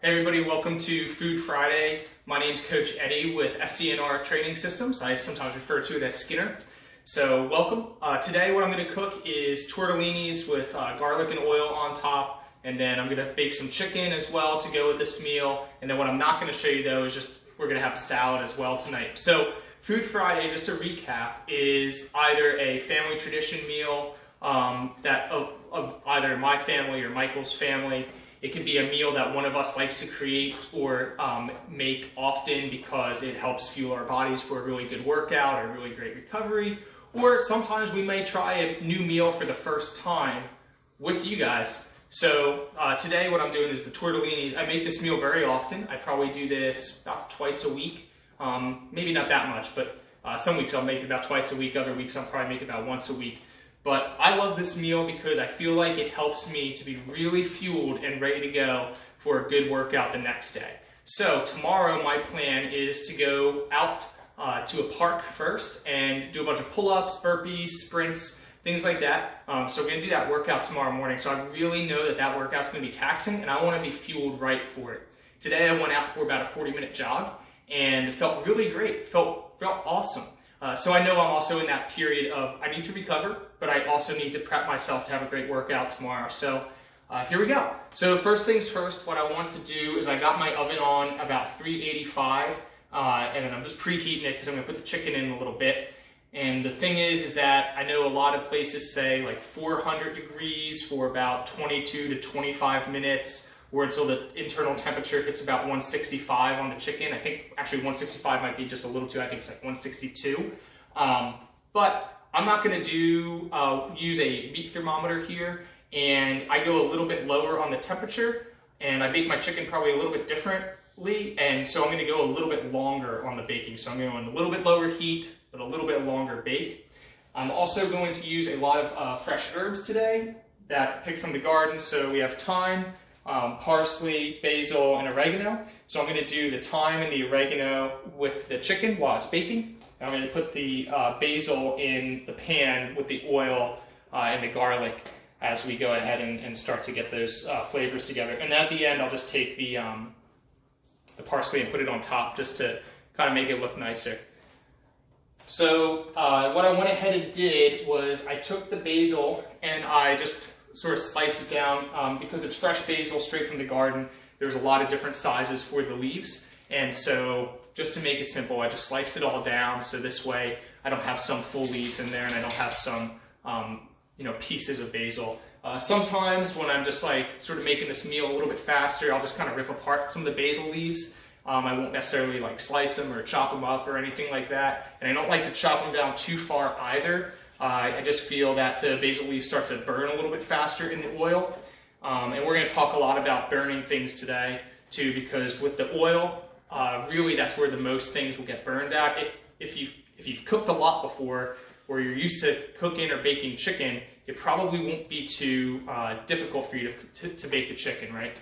Hey everybody, welcome to Food Friday. My name's Coach Eddie with SCNR Training Systems. I sometimes refer to it as Skinner. So welcome. Today what I'm going to cook is tortellinis with garlic and oil on top, and then I'm going to bake some chicken as well to go with this meal. And then what I'm not going to show you though is just we're going to have a salad as well tonight. So Food Friday, just to recap, is either a family tradition meal of either my family or Michael's family. It could be a meal that one of us likes to create or make often because it helps fuel our bodies for a really good workout or a really great recovery. Or sometimes we may try a new meal for the first time with you guys. So today what I'm doing is the tortellinis. I make this meal very often. I probably do this about twice a week. Maybe not that much, but some weeks I'll make it about twice a week. Other weeks I'll probably make it about once a week. But I love this meal because I feel like it helps me to be really fueled and ready to go for a good workout the next day. So tomorrow my plan is to go out to a park first and do a bunch of pull-ups, burpees, sprints, things like that. So we're going to do that workout tomorrow morning. So I really know that that workout's going to be taxing and I want to be fueled right for it. Today I went out for about a 40-minute jog and it felt really great. Felt awesome. So I know I'm also in that period of I need to recover, but I also need to prep myself to have a great workout tomorrow. So here we go. So first things first, what I want to do is I got my oven on about 385, and then I'm just preheating it because I'm going to put the chicken in a little bit. And the thing is that I know a lot of places say like 400 degrees for about 22 to 25 minutes, or until the internal temperature hits about 165 on the chicken. I think actually 165 might be just a little too, I think it's like 162. But I'm not gonna use a meat thermometer here, and I go a little bit lower on the temperature, and I bake my chicken probably a little bit differently, and so I'm gonna go a little bit longer on the baking. So I'm going a little bit lower heat, but a little bit longer bake. I'm also going to use a lot of fresh herbs today that I picked from the garden. So we have thyme, parsley, basil, and oregano. So I'm going to do the thyme and the oregano with the chicken while it's baking. I'm going to put the basil in the pan with the oil and the garlic as we go ahead and start to get those flavors together. And at the end, I'll just take the parsley and put it on top just to kind of make it look nicer. So what I went ahead and did was I took the basil and I just sort of slice it down because it's fresh basil straight from the garden. There's a lot of different sizes for the leaves, and so just to make it simple, I just sliced it all down so this way I don't have some full leaves in there and I don't have some pieces of basil. Sometimes when I'm just like sort of making this meal a little bit faster, I'll just kind of rip apart some of the basil leaves. I won't necessarily like slice them or chop them up or anything like that, and I don't like to chop them down too far either. I just feel that the basil leaves start to burn a little bit faster in the oil. And we're going to talk a lot about burning things today too, because with the oil, really that's where the most things will get burned out. If you've cooked a lot before, or you're used to cooking or baking chicken, it probably won't be too difficult for you to bake the chicken, right?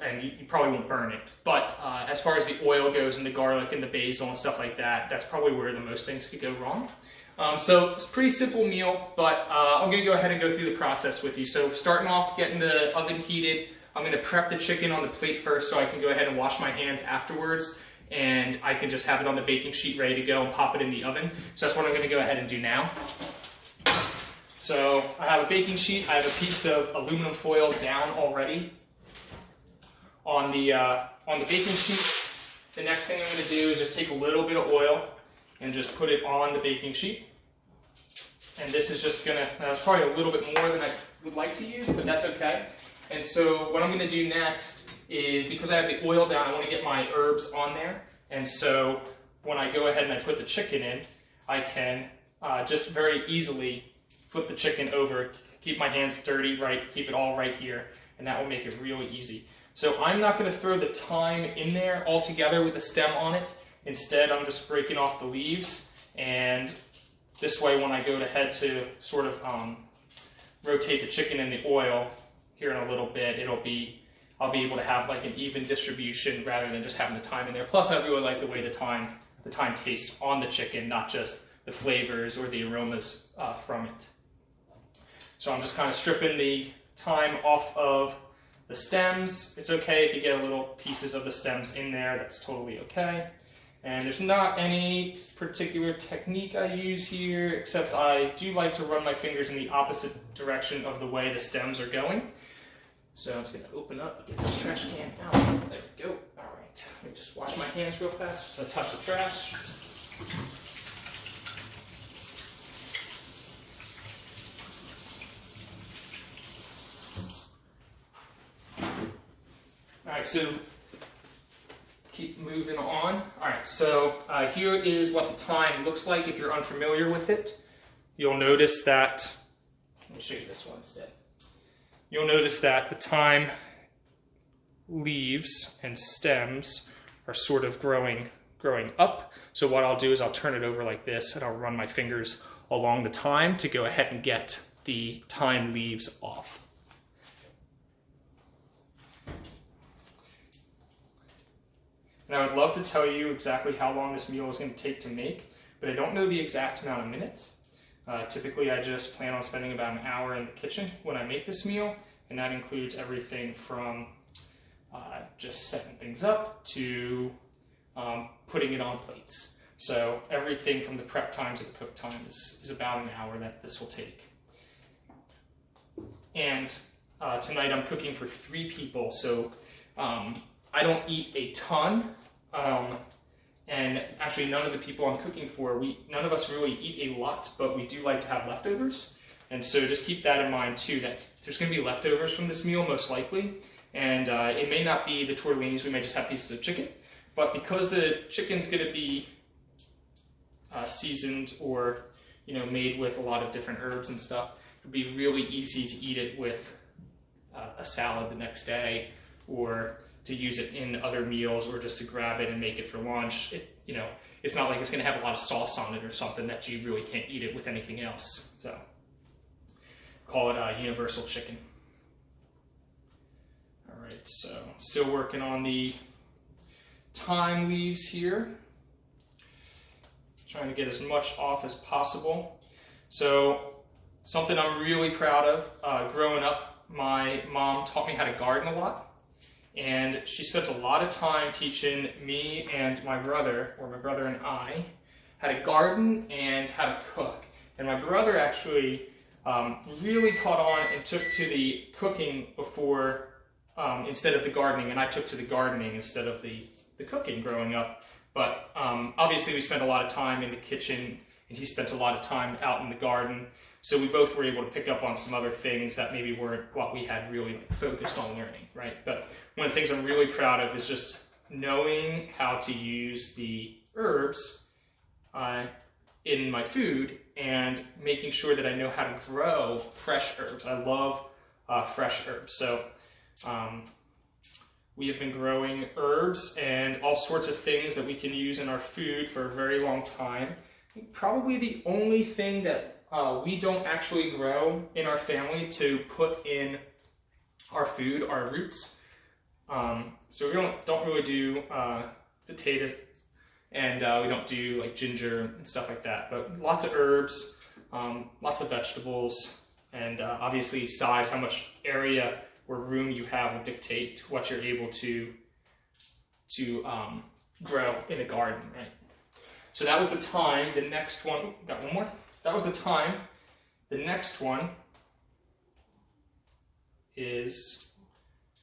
And you probably won't burn it. But as far as the oil goes and the garlic and the basil and stuff like that, that's probably where the most things could go wrong. So it's a pretty simple meal, but I'm going to go ahead and go through the process with you. So starting off, getting the oven heated, I'm going to prep the chicken on the plate first so I can go ahead and wash my hands afterwards, and I can just have it on the baking sheet ready to go and pop it in the oven. So that's what I'm going to go ahead and do now. So I have a baking sheet. I have a piece of aluminum foil down already on the baking sheet. The next thing I'm going to do is just take a little bit of oil and just put it on the baking sheet. And this is just gonna, that's probably a little bit more than I would like to use, but that's okay. And so what I'm gonna do next is, because I have the oil down, I wanna get my herbs on there. And so when I go ahead and I put the chicken in, I can just very easily flip the chicken over, keep my hands dirty, right, keep it all right here, and that will make it really easy. So I'm not gonna throw the thyme in there all together with the stem on it. Instead, I'm just breaking off the leaves, and this way when I go ahead to sort of rotate the chicken in the oil here in a little bit, I'll be able to have like an even distribution rather than just having the thyme in there. Plus, I really like the way the thyme tastes on the chicken, not just the flavors or the aromas from it. So I'm just kind of stripping the thyme off of The stems, it's okay if you get little pieces of the stems in there, that's totally okay. And there's not any particular technique I use here, except I do like to run my fingers in the opposite direction of the way the stems are going. So I'm just going to open up, get this trash can out. There we go. All right. Let me just wash my hands real fast so I touch the trash. All right, so keep moving on. All right, so here is what the thyme looks like if you're unfamiliar with it. You'll notice that, let me show you this one instead. You'll notice that the thyme leaves and stems are sort of growing up. So what I'll do is I'll turn it over like this and I'll run my fingers along the thyme to go ahead and get the thyme leaves off. And I would love to tell you exactly how long this meal is going to take to make, but I don't know the exact amount of minutes. Typically, I just plan on spending about an hour in the kitchen when I make this meal, and that includes everything from just setting things up to putting it on plates. So everything from the prep time to the cook time is about an hour that this will take. And tonight I'm cooking for 3 people, so I don't eat a ton, and actually none of the people I'm cooking for, none of us really eat a lot, but we do like to have leftovers. And so just keep that in mind too, that there's going to be leftovers from this meal most likely, and it may not be the tortellinis, we may just have pieces of chicken, but because the chicken's going to be seasoned or made with a lot of different herbs and stuff, it would be really easy to eat it with a salad the next day, or to use it in other meals, or just to grab it and make it for lunch. It's not like it's going to have a lot of sauce on it or something that you really can't eat it with anything else. So call it a universal chicken. All right, so still working on the thyme leaves here. Trying to get as much off as possible. So something I'm really proud of, growing up, my mom taught me how to garden a lot. And she spent a lot of time teaching me and my brother, or my brother and I, how to garden and how to cook. And my brother actually really caught on and took to the cooking before, instead of the gardening, and I took to the gardening instead of the cooking growing up. But obviously we spent a lot of time in the kitchen, and he spent a lot of time out in the garden. So we both were able to pick up on some other things that maybe weren't what we had really focused on learning, right? But one of the things I'm really proud of is just knowing how to use the herbs in my food, and making sure that I know how to grow fresh herbs. I love fresh herbs. So we have been growing herbs and all sorts of things that we can use in our food for a very long time. Probably the only thing that we don't actually grow in our family to put in our food are roots. So we don't really do potatoes, and we don't do like ginger and stuff like that. But lots of herbs, lots of vegetables, and obviously size, how much area or room you have will dictate what you're able to grow in a garden, right? So that was the thyme. The next one, got one more. That was the thyme. The next one is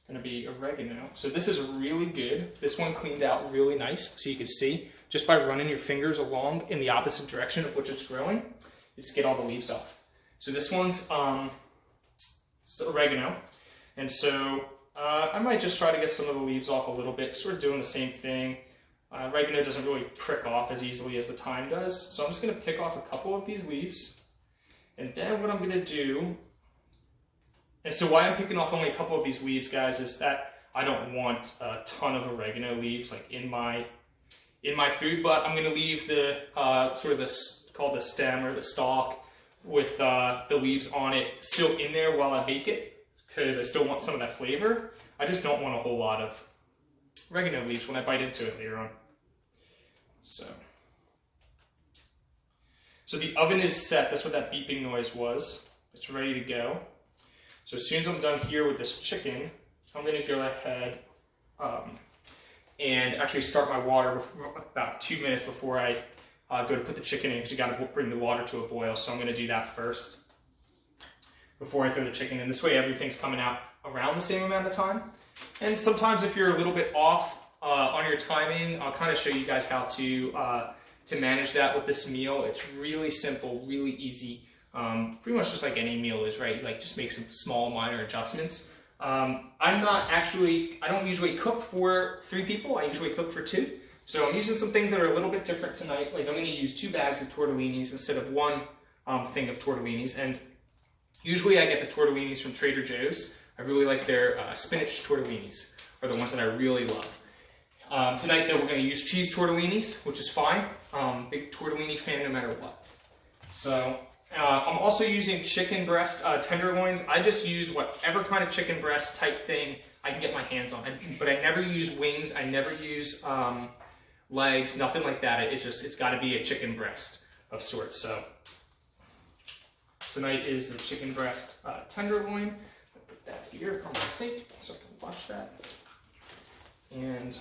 going to be oregano. So this is really good. This one cleaned out really nice. So you can see, just by running your fingers along in the opposite direction of which it's growing, you just get all the leaves off. So this one's oregano. And so I might just try to get some of the leaves off a little bit, sort of doing the same thing. Oregano doesn't really prick off as easily as the thyme does. So I'm just going to pick off a couple of these leaves. And then what I'm going to do, and so why I'm picking off only a couple of these leaves, guys, is that I don't want a ton of oregano leaves like in my food, but I'm going to leave the sort of this called the stem or the stalk with the leaves on it still in there while I bake it, because I still want some of that flavor. I just don't want a whole lot of oregano leaves when I bite into it later on. So the oven is set. That's what that beeping noise was. It's ready to go. So as soon as I'm done here with this chicken, I'm going to go ahead and actually start my water about 2 minutes before I go to put the chicken in, because you got to bring the water to a boil. So I'm going to do that first before I throw the chicken in. This way everything's coming out around the same amount of time. And sometimes if you're a little bit off on your timing, I'll kind of show you guys how to manage that with this meal. It's really simple, really easy. Pretty much just like any meal is, right? Like just make some small minor adjustments. I don't usually cook for 3 people. I usually cook for 2. So I'm using some things that are a little bit different tonight. Like I'm going to use 2 bags of tortellinis instead of 1 thing of tortellinis. And usually I get the tortellinis from Trader Joe's. I really like their spinach tortellinis, are the ones that I really love. Tonight though, we're going to use cheese tortellinis, which is fine. Big tortellini fan no matter what. So I'm also using chicken breast tenderloins. I just use whatever kind of chicken breast type thing I can get my hands on. But I never use wings. I never use legs, nothing like that. It's got to be a chicken breast of sorts. So tonight is the chicken breast tenderloin. I'll put that here on the sink so I can wash that. And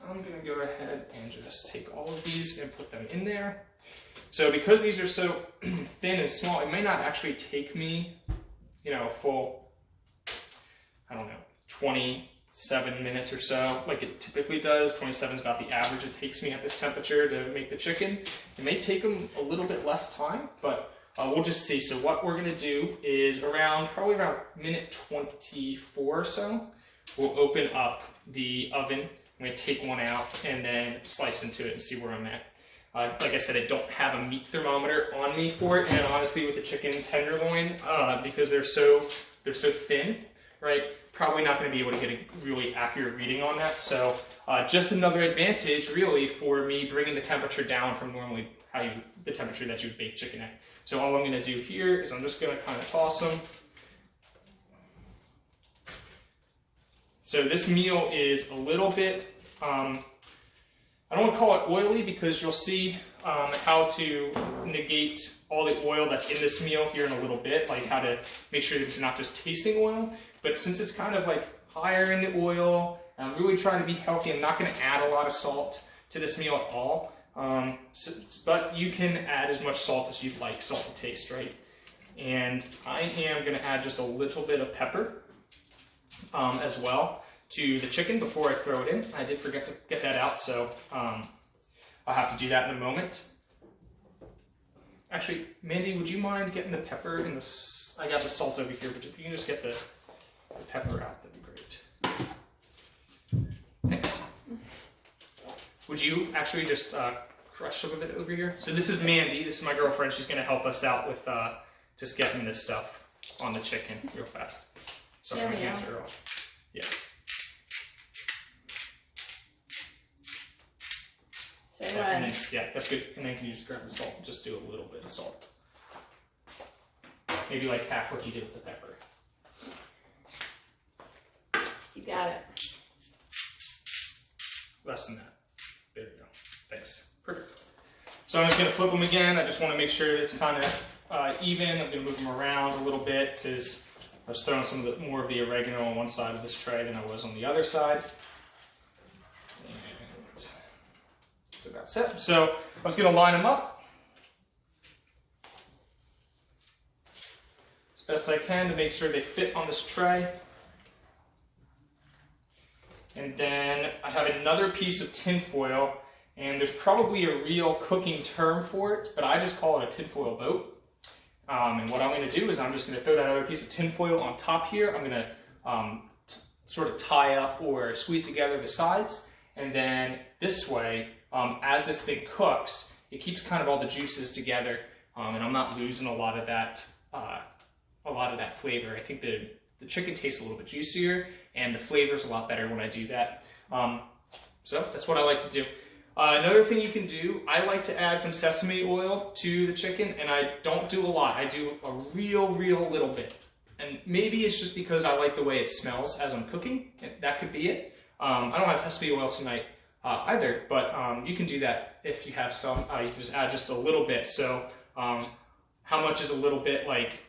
I'm going to go ahead and just take all of these and put them in there. So because these are so thin and small, it may not actually take me, a full, 27 minutes or so, like it typically does. 27 is about the average it takes me at this temperature to make the chicken. It may take them a little bit less time, but we'll just see. So what we're going to do is probably around minute 24 or so, we'll open up the oven. I'm going to take one out and then slice into it and see where I'm at. Like I said, I don't have a meat thermometer on me for it, and honestly with the chicken tenderloin, because they're so thin, right, probably not going to be able to get a really accurate reading on that. So just another advantage really for me bringing the temperature down from normally the temperature that you would bake chicken at. So all I'm going to do here is I'm just going to kind of toss them. So this meal is a little bit, I don't want to call it oily, because you'll see how to negate all the oil that's in this meal here in a little bit, like how to make sure that you're not just tasting oil. But since it's kind of like higher in the oil, I'm really trying to be healthy. I'm not going to add a lot of salt to this meal at all. But you can add as much salt as you'd like, salt to taste, right? And I am going to add just a little bit of pepper as well to the chicken before I throw it in. I did forget to get that out, so I'll have to do that in a moment. Actually, Mandy, would you mind getting the pepper in the... I got the salt over here, but if you can just get the pepper out, that'd be great. Thanks. Would you actually just crush some of it over here? So this is Mandy. This is my girlfriend. She's going to help us out with just getting this stuff on the chicken real fast. Sorry, my hands are off. Yeah. Then, yeah, that's good. And then can you just grab the salt? Just do a little bit of salt. Maybe like half what you did with the pepper. You got it. Less than that. There we go. Thanks. Perfect. So I'm just going to flip them again. I just want to make sure it's kind of even. I'm going to move them around a little bit because I was throwing more of the oregano on one side of this tray than I was on the other side. And so that's it. So I was going to line them up as best I can to make sure they fit on this tray. And then I have another piece of tin foil, and there's probably a real cooking term for it, but I just call it a tinfoil boat. And what I'm going to do is I'm just going to throw that other piece of tin foil on top here. I'm going to sort of tie up or squeeze together the sides, and then this way, as this thing cooks, it keeps kind of all the juices together, and I'm not losing a lot of that flavor. I think the chicken tastes a little bit juicier, and the flavor's a lot better when I do that. So that's what I like to do. Another thing you can do, I like to add some sesame oil to the chicken, and I don't do a lot. I do a real little bit. And maybe it's just because I like the way it smells as I'm cooking. That could be it. I don't have sesame oil tonight either, but you can do that if you have some. You can just add just a little bit. So how much is a little bit? Like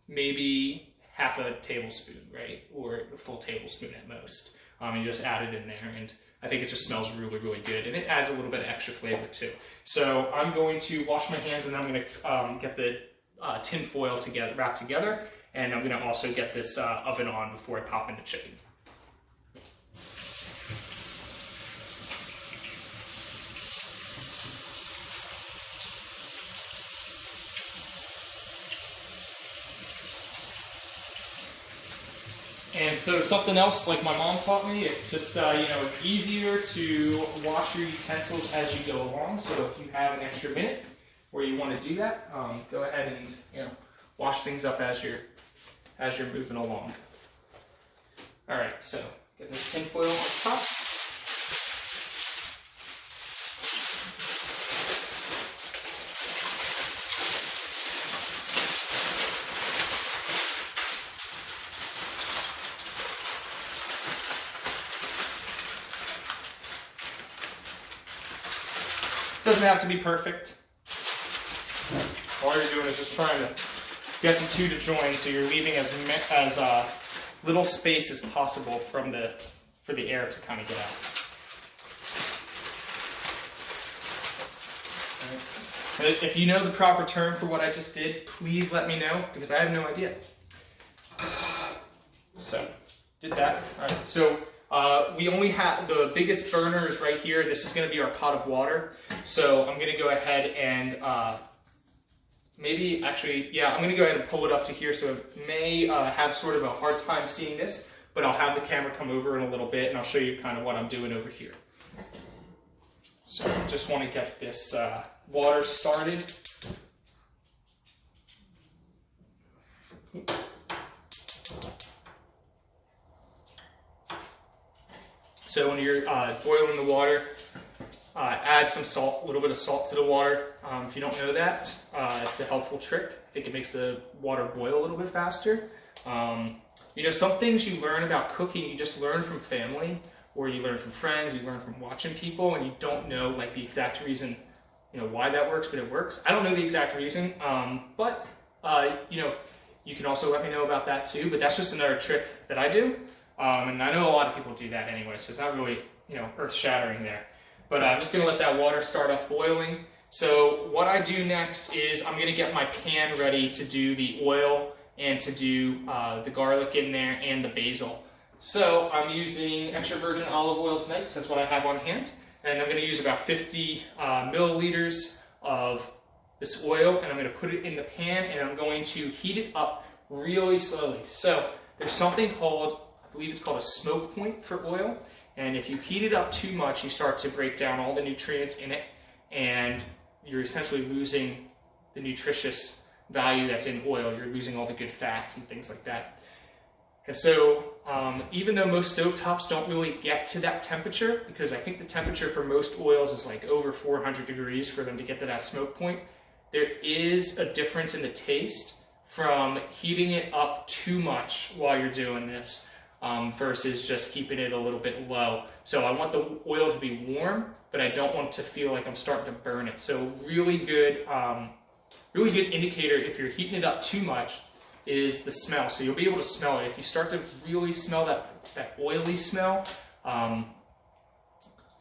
maybe half a tablespoon, right? Or a full tablespoon at most. And just add it in there, and I think it just smells really, really good, and it adds a little bit of extra flavor too. So I'm going to wash my hands, and I'm going to get the tin foil wrapped together, and I'm going to also get this oven on before I pop in the chicken. And so something else, like my mom taught me, it just, it's easier to wash your utensils as you go along. So if you have an extra minute where you want to do that, go ahead and, wash things up as you're moving along. All right, so get this tin foil on top. Doesn't have to be perfect. All you're doing is just trying to get the two to join, so you're leaving as little space as possible for the air to kind of get out. Right. If you know the proper term for what I just did, please let me know, because I have no idea. So, did that. All right. So. We only have the biggest burner is right here. This is going to be our pot of water. So I'm going to go ahead and I'm going to go ahead and pull it up to here. So it may have sort of a hard time seeing this, but I'll have the camera come over in a little bit, and I'll show you kind of what I'm doing over here. So I just want to get this water started. So when you're boiling the water, add some salt, a little bit of salt to the water. If you don't know that, it's a helpful trick. I think it makes the water boil a little bit faster. Some things you learn about cooking, you just learn from family, or you learn from friends, you learn from watching people, and you don't know like the exact reason, why that works, but it works. I don't know the exact reason, but you can also let me know about that too. But that's just another trick that I do. And I know a lot of people do that anyway, so it's not really, earth-shattering there. But I'm just going to let that water start up boiling. So what I do next is I'm going to get my pan ready to do the oil and to do the garlic in there and the basil. So I'm using extra virgin olive oil tonight because that's what I have on hand. And I'm going to use about 50 milliliters of this oil, and I'm going to put it in the pan, and I'm going to heat it up really slowly. So there's something called, I believe it's called a smoke point for oil, and if you heat it up too much, you start to break down all the nutrients in it, and you're essentially losing the nutritious value that's in oil. You're losing all the good fats and things like that. And so even though most stovetops don't really get to that temperature, because I think the temperature for most oils is like over 400 degrees for them to get to that smoke point, there is a difference in the taste from heating it up too much while you're doing this versus just keeping it a little bit low. So I want the oil to be warm, but I don't want to feel like I'm starting to burn it. So really good indicator if you're heating it up too much is the smell. So you'll be able to smell it. If you start to really smell that oily smell,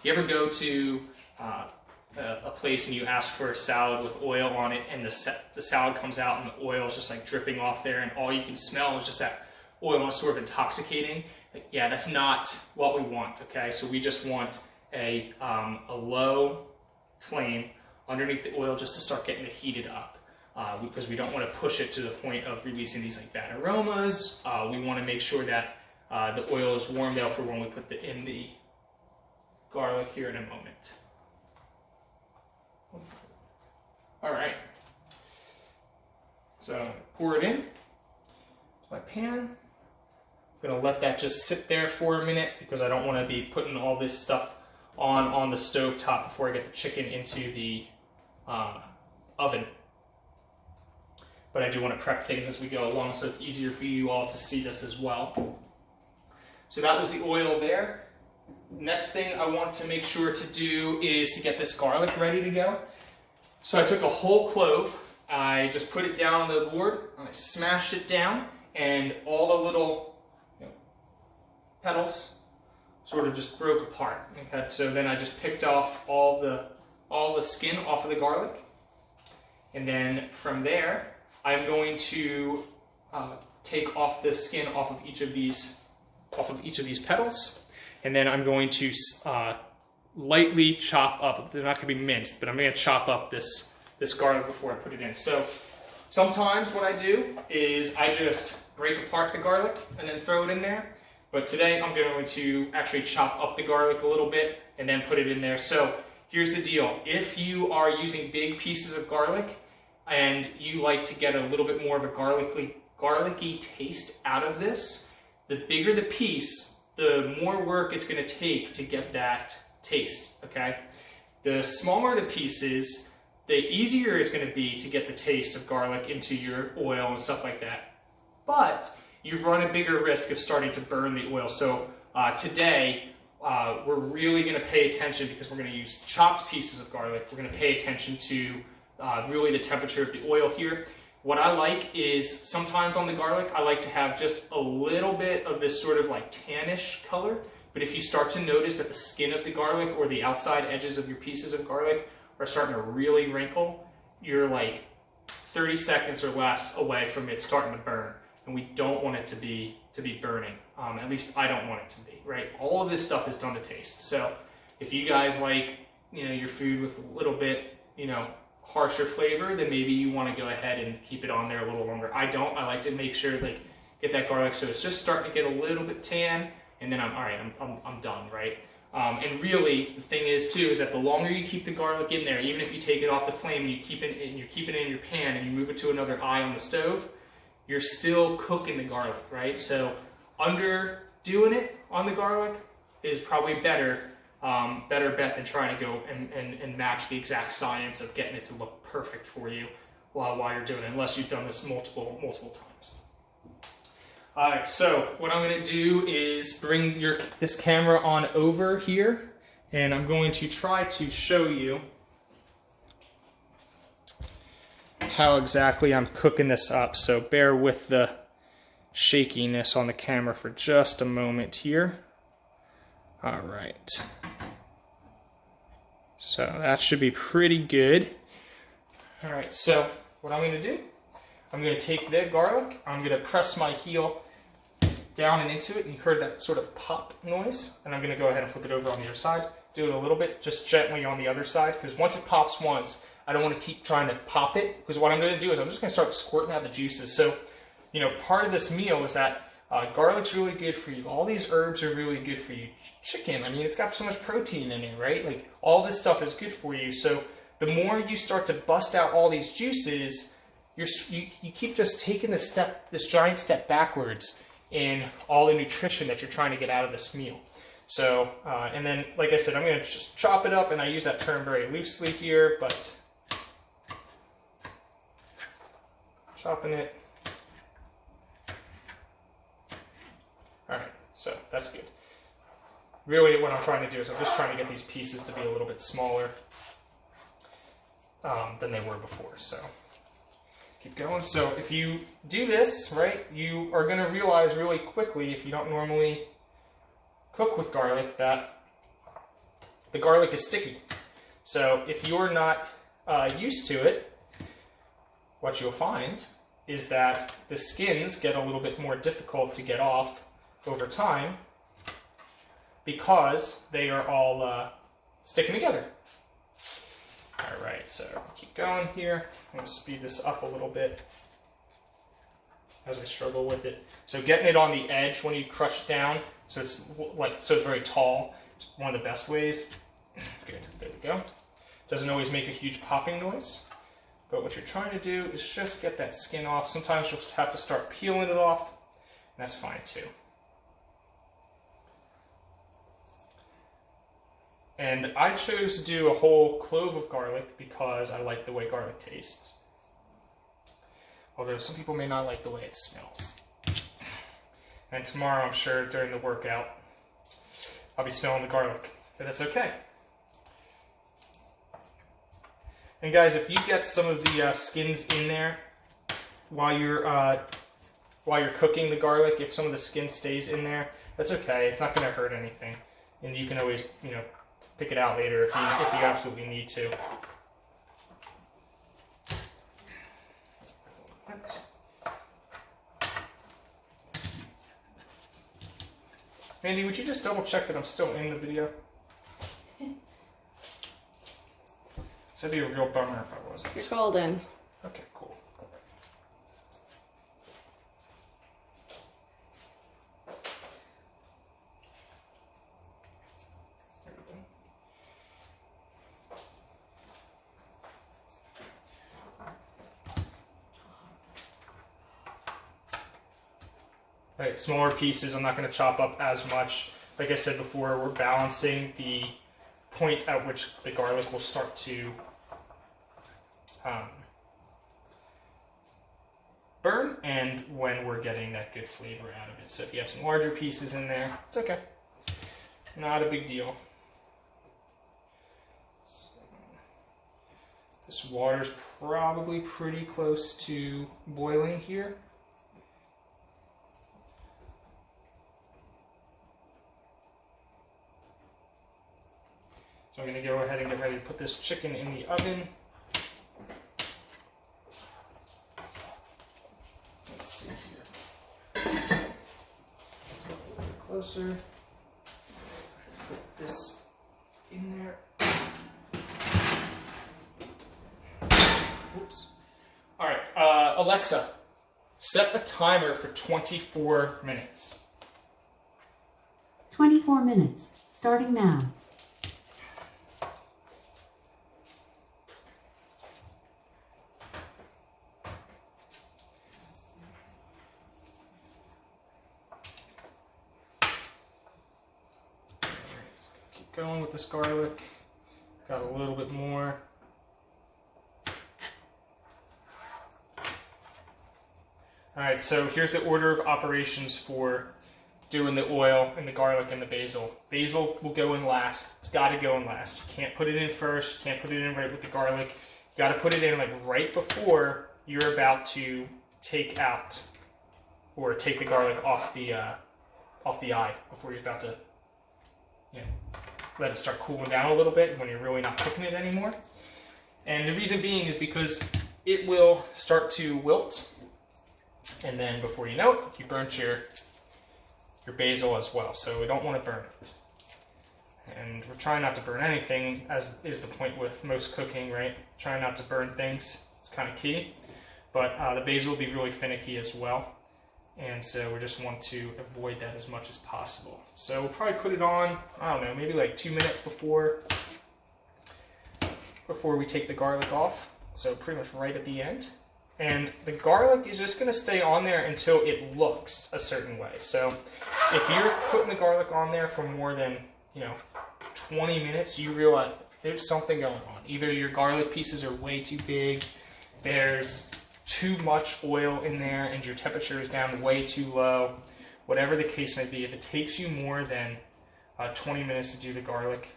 you ever go to a place and you ask for a salad with oil on it, and the salad comes out and the oil is just like dripping off there, and all you can smell is just that oil is sort of intoxicating? Yeah, that's not what we want, okay? So we just want a low flame underneath the oil just to start getting it heated up. Because we don't want to push it to the point of releasing these like bad aromas. We want to make sure that the oil is warmed out for when we put in the garlic here in a moment. All right. So pour it in my pan. I'm going to let that just sit there for a minute because I don't want to be putting all this stuff on the stove top before I get the chicken into the oven. But I do want to prep things as we go along so it's easier for you all to see this as well. So that was the oil there. Next thing I want to make sure to do is to get this garlic ready to go. So I took a whole clove, I just put it down on the board, I smashed it down, and all the little petals sort of just broke apart. Okay, so then I just picked off all the skin off of the garlic, and then from there I'm going to take off the skin off of each of these petals, and then I'm going to lightly chop up. They're not going to be minced, but I'm going to chop up this garlic before I put it in. So sometimes what I do is I just break apart the garlic and then throw it in there. But today I'm going to actually chop up the garlic a little bit and then put it in there. So here's the deal. If you are using big pieces of garlic and you like to get a little bit more of a garlicky taste out of this, the bigger the piece, the more work it's going to take to get that taste, okay? The smaller the pieces, the easier it's going to be to get the taste of garlic into your oil and stuff like that. But you run a bigger risk of starting to burn the oil. So today, we're really going to pay attention, because we're going to use chopped pieces of garlic. We're going to pay attention to really the temperature of the oil here. What I like is sometimes on the garlic, I like to have just a little bit of this sort of like tannish color. But if you start to notice that the skin of the garlic or the outside edges of your pieces of garlic are starting to really wrinkle, you're like 30 seconds or less away from it starting to burn. And we don't want it to be burning. At least I don't want it to be, right? All of this stuff is done to taste. So if you guys like, your food with a little bit, harsher flavor, then maybe you want to go ahead and keep it on there a little longer. I don't. I like to make sure, get that garlic so it's just starting to get a little bit tan, and then I'm done, right? And really, the thing is too, is that the longer you keep the garlic in there, even if you take it off the flame and you keep it in your pan and you move it to another eye on the stove, you're still cooking the garlic, right? So underdoing it on the garlic is probably better bet than trying to go and match the exact science of getting it to look perfect for you while you're doing it, unless you've done this multiple times. All right, so what I'm going to do is bring this camera on over here, and I'm going to try to show you how exactly I'm cooking this up. So bear with the shakiness on the camera for just a moment here. All right. So that should be pretty good. All right, so what I'm going to do, I'm going to take the garlic, I'm going to press my heel down and into it, and you heard that sort of pop noise, and I'm going to go ahead and flip it over on the other side. Do it a little bit, just gently on the other side, because once it pops once, I don't want to keep trying to pop it, because what I'm going to do is I'm just going to start squirting out the juices. So, part of this meal is that garlic's really good for you. All these herbs are really good for you. Chicken, it's got so much protein in it, right? All this stuff is good for you. So the more you start to bust out all these juices, you keep just taking this giant step backwards in all the nutrition that you're trying to get out of this meal. So, and then, like I said, I'm going to just chop it up, and I use that term very loosely here, but chopping it. All right, so that's good. Really what I'm trying to do is I'm just trying to get these pieces to be a little bit smaller than they were before. So keep going. So if you do this, right, you are going to realize really quickly, if you don't normally cook with garlic, that the garlic is sticky. So if you're not used to it, what you'll find is that the skins get a little bit more difficult to get off over time, because they are all sticking together. All right, so keep going here. I'm going to speed this up a little bit as I struggle with it. So getting it on the edge when you crush it down, so it's very tall. It's one of the best ways. Good, there we go. Doesn't always make a huge popping noise, but what you're trying to do is just get that skin off. Sometimes you'll have to start peeling it off, and that's fine too. And I chose to do a whole clove of garlic because I like the way garlic tastes. Although some people may not like the way it smells. And tomorrow, I'm sure, during the workout, I'll be smelling the garlic, but that's okay. And guys, if you get some of the skins in there while you're while you're cooking the garlic, if some of the skin stays in there, that's okay. It's not going to hurt anything. And you can always, pick it out later if you absolutely need to. Mandy, would you just double check that I'm still in the video? So that'd be a real bummer if I wasn't. You're golden. Okay, cool. There we go. All right, smaller pieces I'm not going to chop up as much. Like I said before, we're balancing the point at which the garlic will start to burn and when we're getting that good flavor out of it. So if you have some larger pieces in there, it's okay. Not a big deal. So, this water's probably pretty close to boiling here. So I'm going to go ahead and get ready to put this chicken in the oven. Let's see here. Let's get a little bit closer. Put this in there. Oops. All right, Alexa, set the timer for 24 minutes. 24 minutes, starting now. Going with this garlic, got a little bit more. Alright, so here's the order of operations for doing the oil and the garlic and the basil. Basil will go in last. It's got to go in last. You can't put it in first. You can't put it in right with the garlic. You got to put it in like right before you're about to take out or take the garlic off the eye, before you're about to, let it start cooling down a little bit when you're really not cooking it anymore. And the reason being is because it will start to wilt, and then before you know it, you burnt your basil as well. So we don't want to burn it. And we're trying not to burn anything, as is the point with most cooking, right? Trying not to burn things. It's kind of key. But the basil will be really finicky as well. And so we just want to avoid that as much as possible. So we'll probably put it on, I don't know, maybe like 2 minutes before we take the garlic off. So pretty much right at the end. And the garlic is just going to stay on there until it looks a certain way. So if you're putting the garlic on there for more than, 20 minutes, you realize there's something going on. Either your garlic pieces are way too big, there's too much oil in there, and your temperature is down way too low. Whatever the case may be, if it takes you more than 20 minutes to do the garlic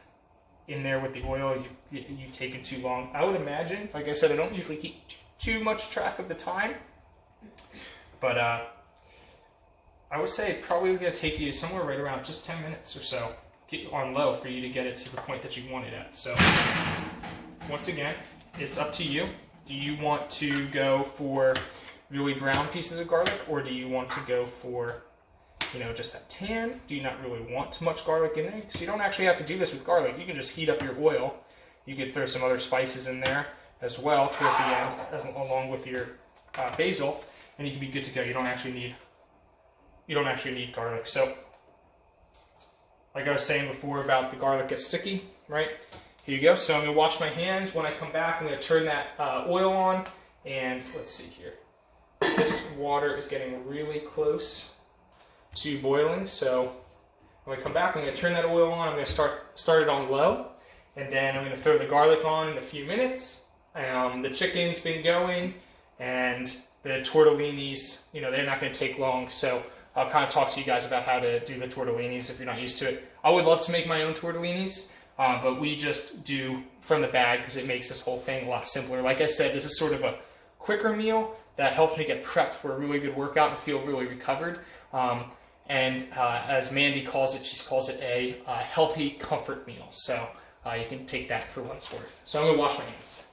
in there with the oil, you've taken too long. I would imagine, like I said, I don't usually keep too much track of the time, but I would say it's probably going to take you somewhere right around just 10 minutes or so on low for you to get it to the point that you want it at. So once again, it's up to you. Do you want to go for really brown pieces of garlic, or do you want to go for, just that tan? Do you not really want too much garlic in there? Because you don't actually have to do this with garlic. You can just heat up your oil. You could throw some other spices in there as well towards the end, along with your basil, and you can be good to go. You don't actually need garlic. So, like I was saying before about the garlic gets sticky, right? Here you go. So I'm going to wash my hands. When I come back, I'm going to turn that oil on. And let's see here. This water is getting really close to boiling. So when I come back, I'm going to turn that oil on. I'm going to start it on low. And then I'm going to throw the garlic on in a few minutes. The chicken's been going. And the tortellinis, they're not going to take long. So I'll kind of talk to you guys about how to do the tortellinis if you're not used to it. I would love to make my own tortellinis. But we just do from the bag because it makes this whole thing a lot simpler. Like I said, this is sort of a quicker meal, that helps me get prepped for a really good workout and feel really recovered. And as Mandy calls it, she calls it a healthy comfort meal. So you can take that for what it's worth. So I'm going to wash my hands.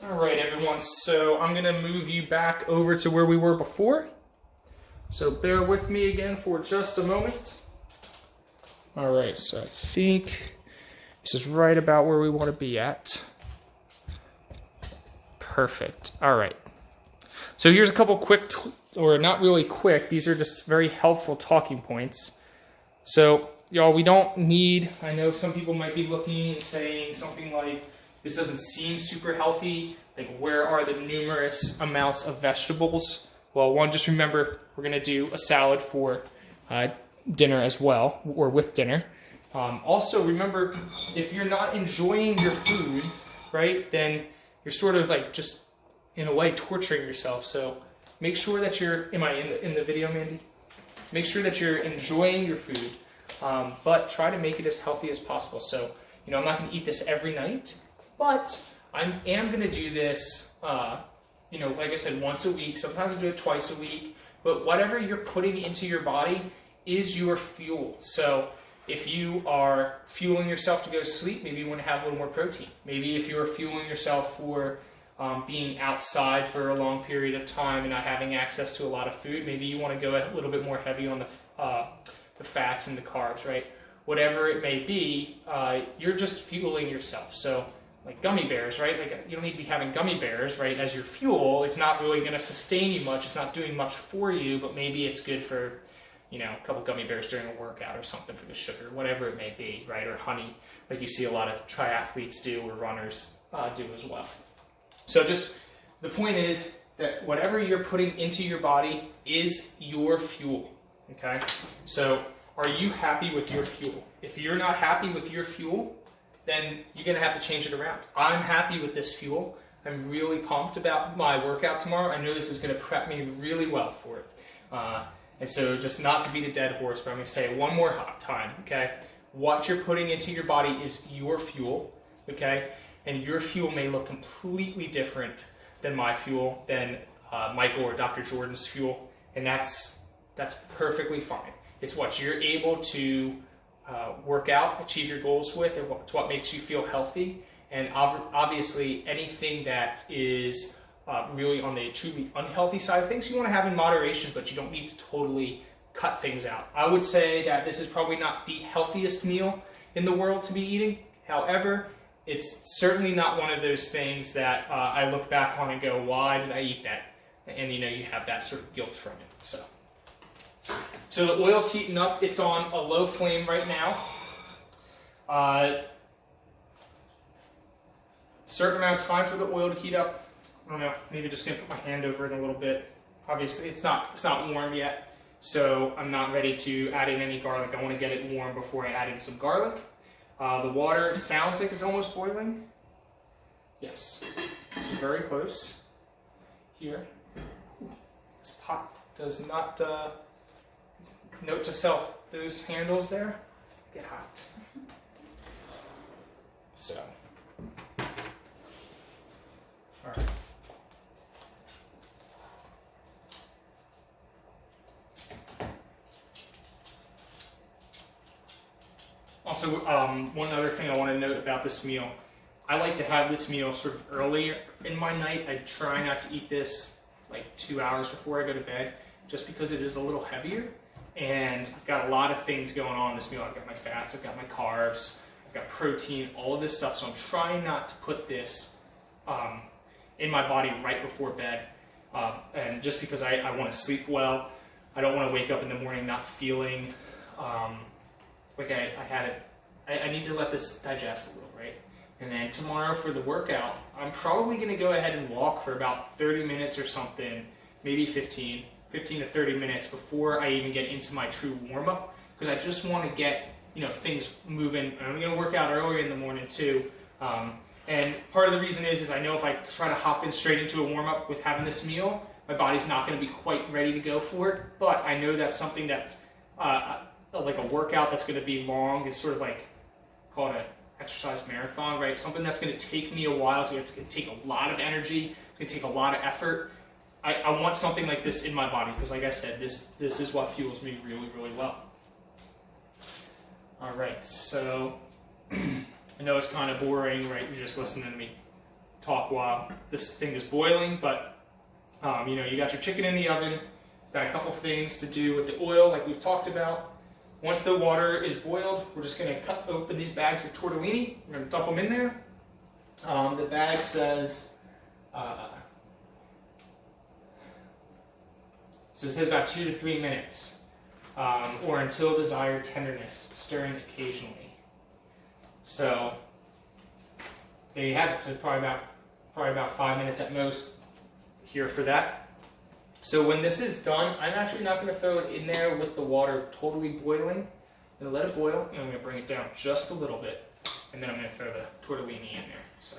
All right, everyone, so I'm gonna move you back over to where we were before. So bear with me again for just a moment. All right, so I think this is right about where we want to be at. Perfect. All right. So here's a couple quick, or not really quick, these are just very helpful talking points. So, y'all, we don't need, I know some people might be looking and saying something like, this doesn't seem super healthy. Like, where are the numerous amounts of vegetables? Well, one, just remember, we're going to do a salad for dinner as well, or with dinner. Also, remember, if you're not enjoying your food, right, then you're sort of like just, in a way, torturing yourself. So make sure that you're, am I in the video, Mandy? Make sure that you're enjoying your food, but try to make it as healthy as possible. So, you know, I'm not going to eat this every night, but I am going to do this, you know, like I said, once a week. Sometimes I do it twice a week. But whatever you're putting into your body is your fuel. So if you are fueling yourself to go to sleep, maybe you want to have a little more protein. Maybe if you're fueling yourself for being outside for a long period of time and not having access to a lot of food, maybe you want to go a little bit more heavy on the fats and the carbs, right? Whatever it may be, you're just fueling yourself. So like gummy bears, right? Like, you don't need to be having gummy bears, right, as your fuel. It's not really going to sustain you much. It's not doing much for you, but maybe it's good for, you know, a couple gummy bears during a workout or something for the sugar, whatever it may be, right? Or honey, like you see a lot of triathletes do or runners do as well. So just, the point is that whatever you're putting into your body is your fuel, okay? So are you happy with your fuel? If you're not happy with your fuel, then you're going to have to change it around. I'm happy with this fuel. I'm really pumped about my workout tomorrow. I know this is going to prep me really well for it. And so just not to beat a dead horse, but I'm going to say it one more time, okay? What you're putting into your body is your fuel, okay? And your fuel may look completely different than my fuel, than Michael or Dr. Jordan's fuel, and that's perfectly fine. It's what you're able to work out, achieve your goals with, and it's what makes you feel healthy. And obviously, anything that is really on the truly unhealthy side of things, you want to have in moderation, but you don't need to totally cut things out. I would say that this is probably not the healthiest meal in the world to be eating. However, it's certainly not one of those things that I look back on and go, why did I eat that? And you know, you have that sort of guilt from it. So the oil's heating up. It's on a low flame right now. Certain amount of time for the oil to heat up. I don't know, maybe just gonna put my hand over it a little bit. Obviously, it's not warm yet, so I'm not ready to add in any garlic. I want to get it warm before I add in some garlic. The water sounds like it's almost boiling. Yes, very close. Here, this pot does not. Note to self: those handles there get hot. So, all right. Also, one other thing I want to note about this meal, I like to have this meal sort of earlier in my night. I try not to eat this like 2 hours before I go to bed, just because it is a little heavier. And I've got a lot of things going on in this meal. I've got my fats, I've got my carbs, I've got protein, all of this stuff. So I'm trying not to put this in my body right before bed. And just because I want to sleep well, I don't want to wake up in the morning not feeling like I had it. I need to let this digest a little, right? And then tomorrow for the workout, I'm probably going to go ahead and walk for about 30 minutes or something, maybe 15. 15 to 30 minutes before I even get into my true warm-up, because I just want to get, you know, things moving. I'm going to work out earlier in the morning too. And part of the reason is I know if I try to hop in straight into a warm-up with having this meal, my body's not going to be quite ready to go for it. But I know that's something that's like a workout that's going to be long. It's sort of like called an exercise marathon, right? Something that's going to take me a while. So it's going to take a lot of energy. It's going to take a lot of effort. I want something like this in my body because, like I said, this is what fuels me really, really well. All right, so I know it's kind of boring, right? You're just listening to me talk while this thing is boiling, but you know, you got your chicken in the oven. Got a couple things to do with the oil, like we've talked about. Once the water is boiled, we're just going to cut open these bags of tortellini. We're going to dump them in there. The bag says. So it says about 2 to 3 minutes, or until desired tenderness, stirring occasionally. So there you have it. So probably about 5 minutes at most here for that. So when this is done, I'm actually not going to throw it in there with the water totally boiling. I'm going to let it boil, and I'm going to bring it down just a little bit, and then I'm going to throw the tortellini in there. So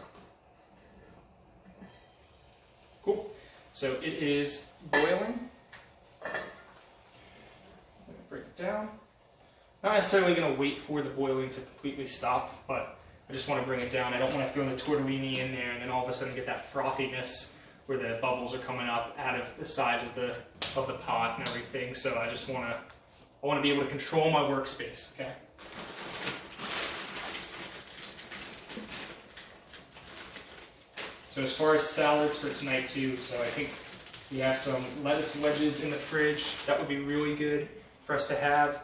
cool. So it is boiling. Break it down. Not necessarily going to wait for the boiling to completely stop, but I just want to bring it down. I don't want to throw the tortellini in there and then all of a sudden get that frothiness where the bubbles are coming up out of the sides of the pot and everything. So I just want to be able to control my workspace. Okay. So as far as salads for tonight too, so I think we have some lettuce wedges in the fridge. That would be really good for us to have.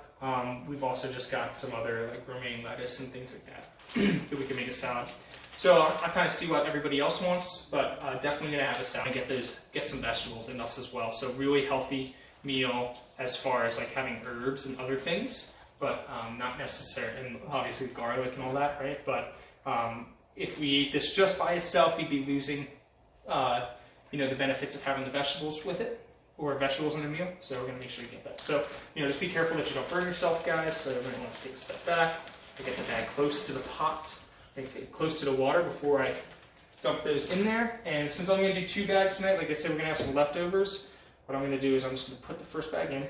We've also just got some other like romaine lettuce and things like that that we can make a salad. So I kind of see what everybody else wants, but definitely gonna have a salad and get some vegetables in us as well. So really healthy meal as far as like having herbs and other things, but not necessarily, and obviously garlic and all that, right? But if we ate this just by itself, we'd be losing you know, the benefits of having the vegetables with it, or vegetables in a meal. So we're going to make sure you get that. So, you know, just be careful that you don't burn yourself, guys. So we're going to want to take a step back. I get the bag close to the pot, make it close to the water before I dump those in there. And since I'm going to do 2 bags tonight, like I said, we're going to have some leftovers. What I'm going to do is I'm just going to put the first bag in.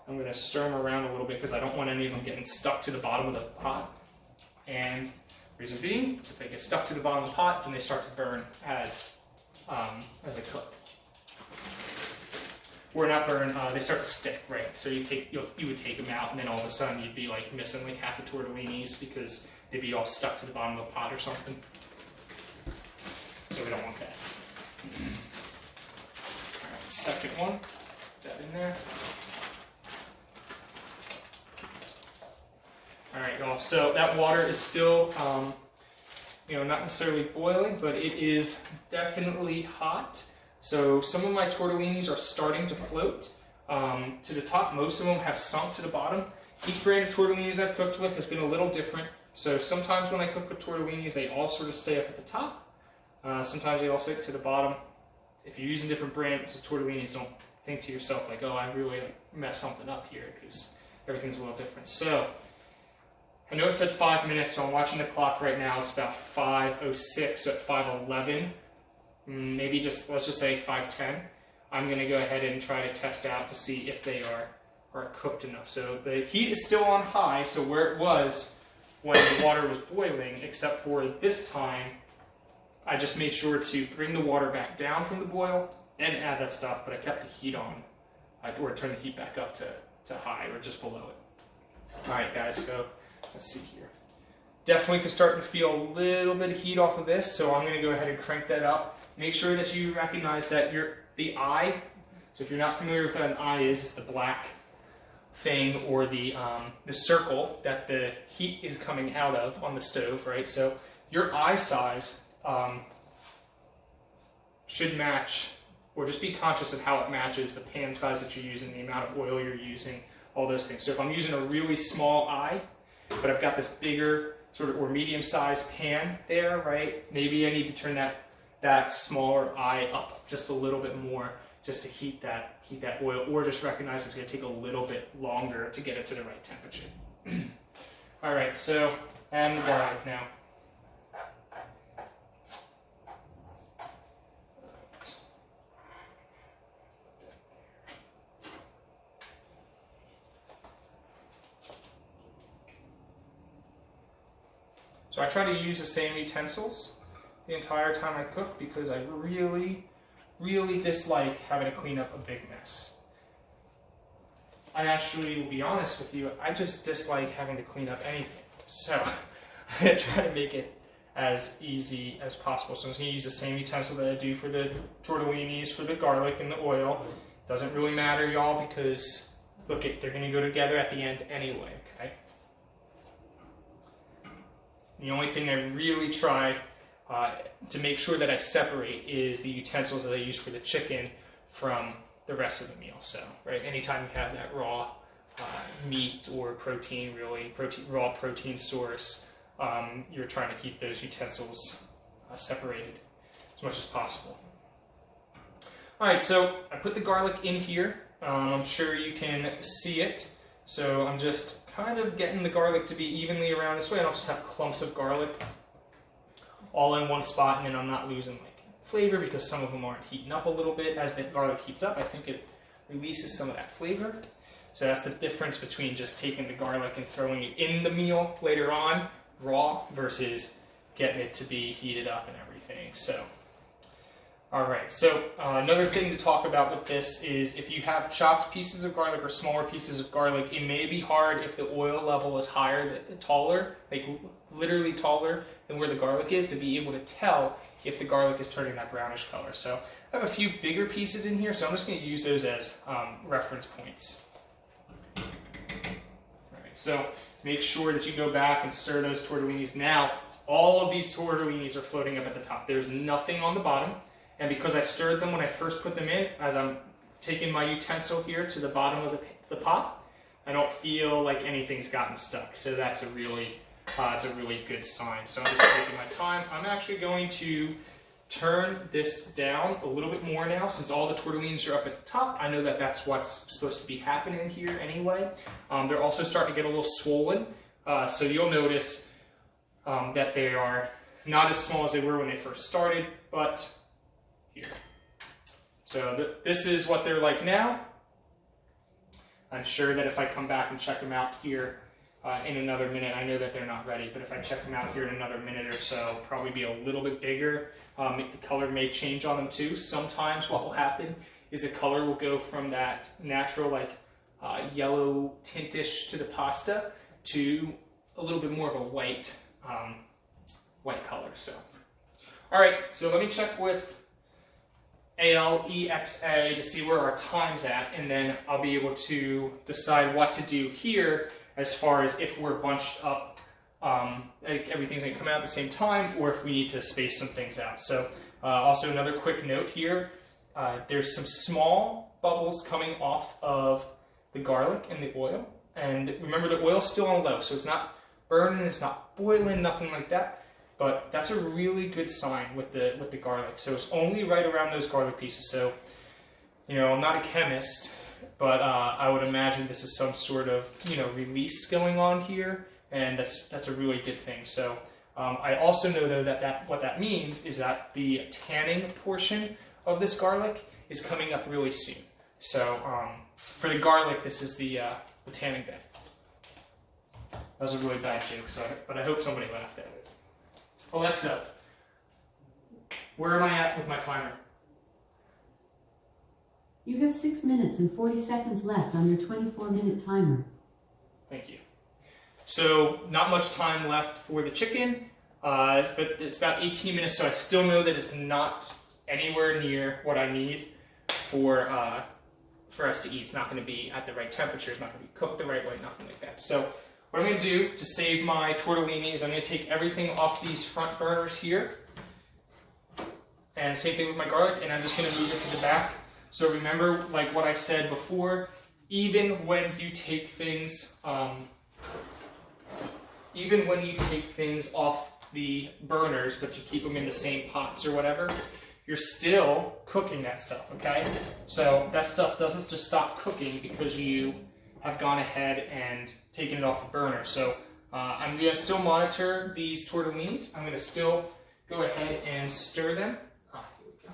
I'm going to stir them around a little bit because I don't want any of them getting stuck to the bottom of the pot. And reason being is if they get stuck to the bottom of the pot, then they start to burn as I cook. Or not burn, they start to stick, right? So you would take them out, and then all of a sudden you'd be like missing like half the tortellinis because they'd be all stuck to the bottom of the pot or something. So we don't want that. All right, second one, put that in there. All right, y'all. So that water is still, you know, not necessarily boiling, but it is definitely hot. So some of my tortellinis are starting to float to the top. Most of them have sunk to the bottom. Each brand of tortellinis I've cooked with has been a little different. So sometimes when I cook with tortellinis, they all sort of stay up at the top. Sometimes they all stick to the bottom. If you're using different brands of tortellinis, don't think to yourself like, oh, I really messed something up here, because everything's a little different. So I know it said 5 minutes, so I'm watching the clock right now. It's about 5:06, so at 5:11, maybe just, let's just say 5:10. I'm going to go ahead and try to test out to see if they are cooked enough. So the heat is still on high, so where it was when the water was boiling, except for this time, I just made sure to bring the water back down from the boil, then add that stuff, but I kept the heat on, or turn the heat back up to high, or just below it. Alright guys, so let's see here. Definitely can start to feel a little bit of heat off of this, so I'm going to go ahead and crank that up. Make sure that you recognize that the eye, so if you're not familiar with what an eye is, it's the black thing, or the circle that the heat is coming out of on the stove, right? So your eye size should match, or just be conscious of how it matches the pan size that you're using, the amount of oil you're using, all those things. So if I'm using a really small eye, but I've got this bigger sort of or medium-sized pan there, right? Maybe I need to turn that smaller eye up just a little bit more, just to heat that oil, or just recognize it's going to take a little bit longer to get it to the right temperature. All right, so add the garlic now. So I try to use the same utensils the entire time I cook because I really dislike having to clean up a big mess. I actually will be honest with you, I just dislike having to clean up anything. So I try to make it as easy as possible. So I'm just going to use the same utensil that I do for the tortellinis, for the garlic and the oil. Doesn't really matter, y'all, because look, they're going to go together at the end anyway, okay? The only thing I really try to make sure that I separate is the utensils that I use for the chicken from the rest of the meal. So, right, anytime you have that raw meat or protein, raw protein source, you're trying to keep those utensils separated as much as possible. All right, so I put the garlic in here. I'm sure you can see it. So I'm just kind of getting the garlic to be evenly around this way. I don't just have clumps of garlic all in one spot, and then I'm not losing like flavor because some of them aren't heating up a little bit. As the garlic heats up, I think it releases some of that flavor. So that's the difference between just taking the garlic and throwing it in the meal later on, raw, versus getting it to be heated up and everything. So, all right. So another thing to talk about with this is if you have chopped pieces of garlic or smaller pieces of garlic, it may be hard if the oil level is higher, taller, like literally taller than where the garlic is, to be able to tell if the garlic is turning that brownish color. So I have a few bigger pieces in here, so I'm just going to use those as reference points. All right, so make sure that you go back and stir those tortellinis. Now, all of these tortellinis are floating up at the top. There's nothing on the bottom. And because I stirred them when I first put them in, as I'm taking my utensil here to the bottom of the pot, I don't feel like anything's gotten stuck. So that's a really good sign. So I'm just taking my time. I'm actually going to turn this down a little bit more now, since all the tortellinis are up at the top. I know that that's what's supposed to be happening here anyway. They're also starting to get a little swollen. So you'll notice that they are not as small as they were when they first started, but here. So this is what they're like now. I'm sure that if I come back and check them out here in another minute, I know that they're not ready, but if I check them out here in another minute or so, probably be a little bit bigger. The color may change on them too. Sometimes what will happen is the color will go from that natural like yellow tintish to the pasta to a little bit more of a white color. So, all right, so let me check with ALEXA to see where our time's at, and then I'll be able to decide what to do here as far as if we're bunched up, like everything's going to come out at the same time, or if we need to space some things out. So also another quick note here, there's some small bubbles coming off of the garlic and the oil, and remember the oil's still on low, so it's not burning, it's not boiling, nothing like that. But that's a really good sign with the garlic. So it's only right around those garlic pieces. So, you know, I'm not a chemist, but I would imagine this is some sort of, you know, release going on here, and that's a really good thing. So I also know though that what that means is that the tanning portion of this garlic is coming up really soon. So for the garlic, this is the tanning bed. That was a really bad joke, but I hope somebody laughed at it. Alexa, where am I at with my timer? You have 6 minutes and 40 seconds left on your 24-minute timer. Thank you. So not much time left for the chicken, but it's about 18 minutes, so I still know that it's not anywhere near what I need for us to eat. It's not going to be at the right temperature, it's not going to be cooked the right way, nothing like that. So what I'm going to do to save my tortellini is I'm going to take everything off these front burners here. And same thing with my garlic, and I'm just going to move it to the back. So remember, like what I said before, even when you take things off the burners, but you keep them in the same pots or whatever, you're still cooking that stuff, okay? So that stuff doesn't just stop cooking because you have gone ahead and taken it off the burner. So I'm going to still monitor these tortellinis. I'm going to still go ahead and stir them. Here we go.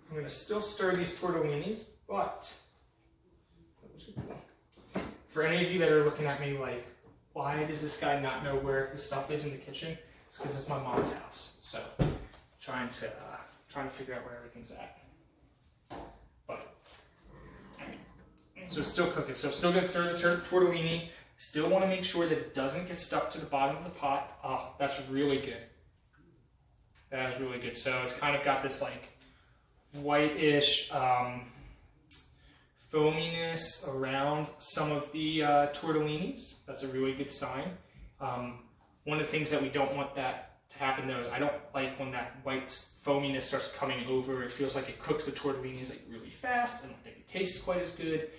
I'm going to still stir these tortellinis, but for any of you that are looking at me like, why does this guy not know where his stuff is in the kitchen? It's because it's my mom's house. So trying to figure out where everything's at. But so it's still cooking. So I'm still going to stir the tortellini. Still want to make sure that it doesn't get stuck to the bottom of the pot. Oh, that's really good. That is really good. So it's kind of got this like whitish foaminess around some of the tortellinis. That's a really good sign. One of the things that we don't want that to happen though is I don't like when that white foaminess starts coming over. It feels like it cooks the tortellinis like really fast. I don't think it tastes quite as good.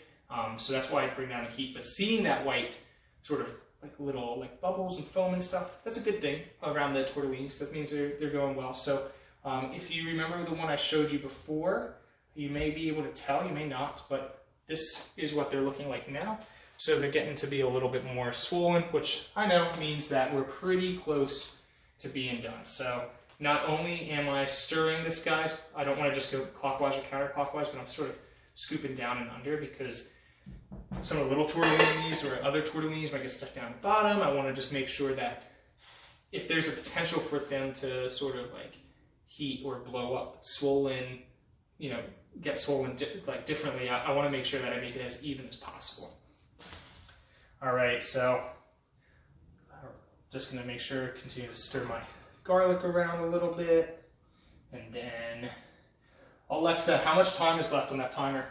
So that's why I bring down the heat. But seeing that white sort of like little like bubbles and foam and stuff, that's a good thing around the tortellinis. That means they're going well. So if you remember the one I showed you before, you may be able to tell, you may not, but this is what they're looking like now. So they're getting to be a little bit more swollen, which I know means that we're pretty close to being done. So not only am I stirring this, guys, I don't want to just go clockwise or counterclockwise, but I'm sort of scooping down and under because some of the little tortellinis or other tortellinis might get stuck down the bottom. I want to just make sure that if there's a potential for them to sort of like heat or blow up, swollen, you know, get swollen like differently, I want to make sure that I make it as even as possible. All right, so I'm just going to make sure, continue to stir my garlic around a little bit. And then, Alexa, how much time is left on that timer?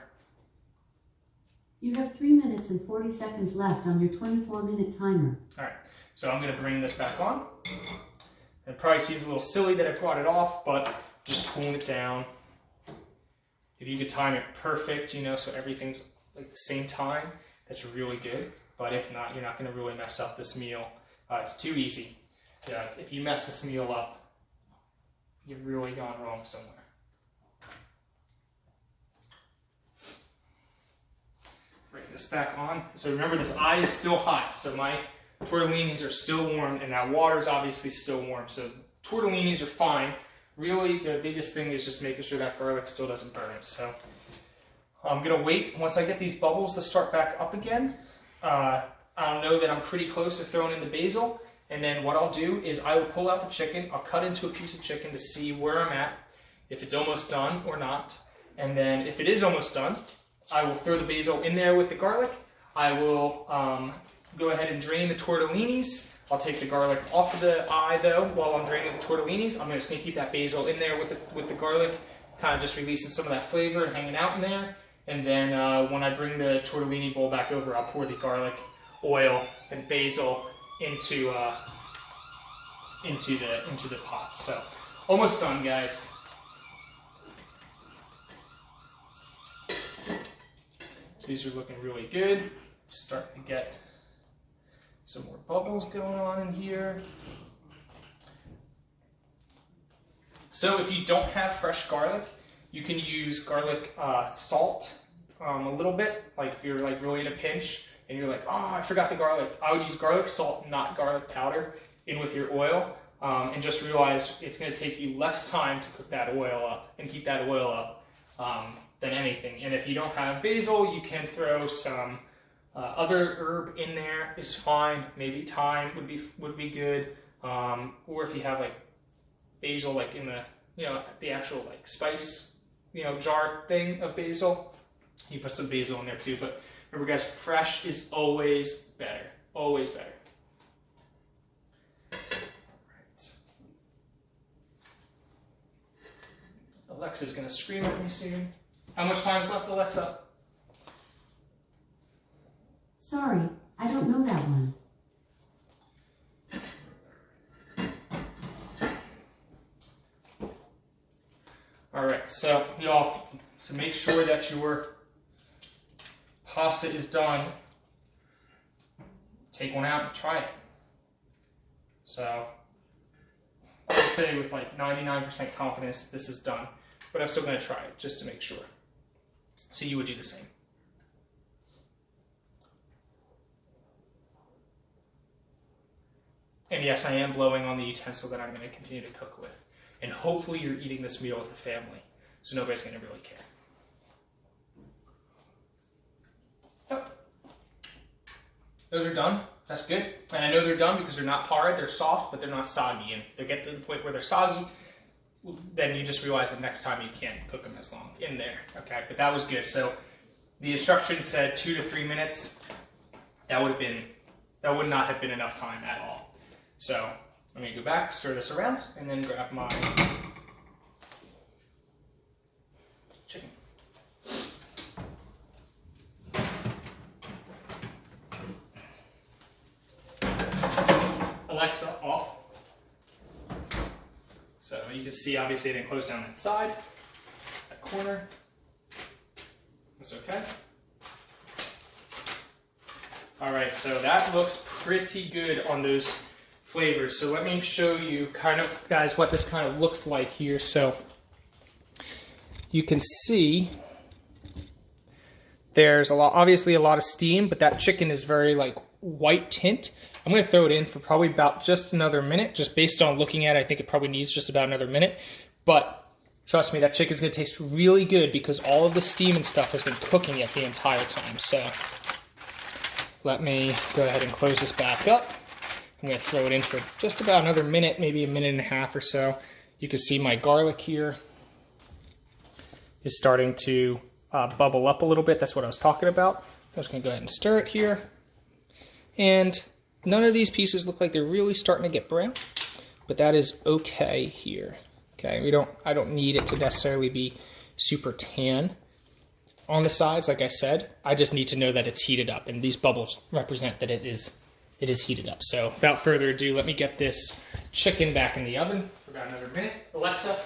You have 3 minutes and 40 seconds left on your 24-minute timer. All right, so I'm going to bring this back on. It probably seems a little silly that I brought it off, but just cooling it down. If you could time it perfect, you know, so everything's like the same time, that's really good. But if not, you're not going to really mess up this meal. It's too easy. Yeah, if you mess this meal up, you've really gone wrong somewhere. Bring this back on. So remember, this eye is still hot, so my tortellinis are still warm, and that water is obviously still warm. So tortellinis are fine. Really, the biggest thing is just making sure that garlic still doesn't burn it. So I'm going to wait once I get these bubbles to start back up again. I'll know that I'm pretty close to throwing in the basil. And then what I'll do is I will pull out the chicken. I'll cut into a piece of chicken to see where I'm at, if it's almost done or not. And then if it is almost done, I will throw the basil in there with the garlic. I will go ahead and drain the tortellinis. I'll take the garlic off of the eye though while I'm draining the tortellinis. I'm just going to keep that basil in there with the garlic, kind of just releasing some of that flavor and hanging out in there. And then when I bring the tortellini bowl back over, I'll pour the garlic, oil, and basil into the pot. So almost done, guys. So these are looking really good. Starting to get some more bubbles going on in here. So if you don't have fresh garlic, you can use garlic salt a little bit. Like if you're like really in a pinch and you're like, oh, I forgot the garlic. I would use garlic salt, not garlic powder, in with your oil. And just realize it's going to take you less time to cook that oil up and heat that oil up than anything. And if you don't have basil, you can throw some other herb in there is fine. Maybe thyme would be good. Or if you have like basil, like in the the actual like spice jar thing of basil, you put some basil in there too. But remember, guys, fresh is always better. Always better. Right. Alexa's gonna scream at me soon. How much time is left, Alexa? Sorry, I don't know that one. Alright, so y'all, to make sure that your pasta is done, take one out and try it. So I would say with like 99% confidence this is done, but I'm still going to try it just to make sure. So you would do the same. And yes, I am blowing on the utensil that I'm going to continue to cook with. And hopefully you're eating this meal with a family, so nobody's going to really care. Yep. Those are done. That's good. And I know they're done because they're not hard. They're soft, but they're not soggy. And if they get to the point where they're soggy, then you just realize that next time you can't cook them as long in there. Okay, but that was good. So the instructions said 2 to 3 minutes. That would not have been enough time at all. So I'm going to go back, stir this around, and then grab my chicken. Alexa off. So you can see obviously I didn't close down that side, that corner. That's okay. All right, so that looks pretty good on those flavors. So let me show you kind of, guys, what this kind of looks like here. So you can see there's obviously a lot of steam, but that chicken is very like white tint. I'm going to throw it in for probably about just another minute, just based on looking at it. I think it probably needs just about another minute, but trust me, that chicken's going to taste really good because all of the steam and stuff has been cooking it the entire time. So let me go ahead and close this back up. I'm going to throw it in for just about another minute, maybe a minute and a half or so. You can see my garlic here is starting to bubble up a little bit. That's what I was talking about. I'm just going to go ahead and stir it here. And none of these pieces look like they're really starting to get brown, but that is okay here. Okay, I don't need it to necessarily be super tan on the sides, like I said. I just need to know that it's heated up, and these bubbles represent that it is heated up. So without further ado, let me get this chicken back in the oven for about another minute. Alexa,